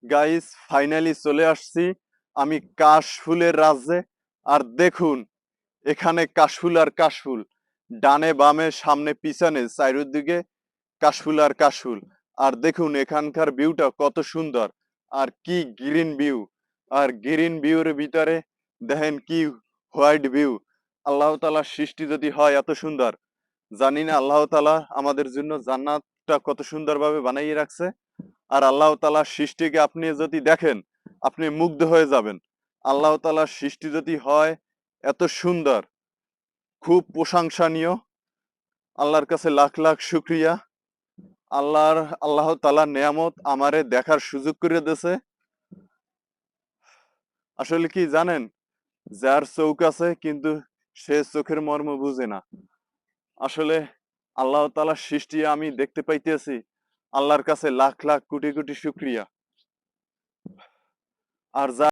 Guys finally চলে আসছি আমি কাশফুলের রাজ্যে। আর দেখুন, এখানে কাশফুল আর কাশফুল, ডানে বামে সামনে পিছনে চারিদিকে কাশফুল আর কাশফুল। আর দেখুন এখানকার ভিউটা কত সুন্দর, আর কি গ্রিন ভিউ। আর গ্রিন ভিউর ভিতরে দেখেন কি হোয়াইট ভিউ। আল্লাহ তাআলার সৃষ্টি যদি হয় এত সুন্দর, জানি না আল্লাহ তাআলা আমাদের জন্য জান্নাতটা কত সুন্দরভাবে বানাইয়ে রাখছে। আর আল্লাহ তাআলার সৃষ্টিকে আপনি যদি দেখেন, আপনি মুগ্ধ হয়ে যাবেন। আল্লাহ তাআলার সৃষ্টি যদি হয় এত সুন্দর, খুব প্রশংসনীয়। আল্লাহর কাছে লাখ লাখ শুক্রিয়া। আল্লাহ তাআলার নেয়ামত আমারে দেখার সুযোগ করে দিয়েছে। আসলে কি জানেন, যার চোখ আছে কিন্তু সে চোখের মর্ম বুঝে না। আসলে আল্লাহ তাআলার সৃষ্টি আমি দেখতে পাইতেছি, আল্লাহর কাছে লাখ লাখ কোটি কোটি শুক্রিয়া। আর যা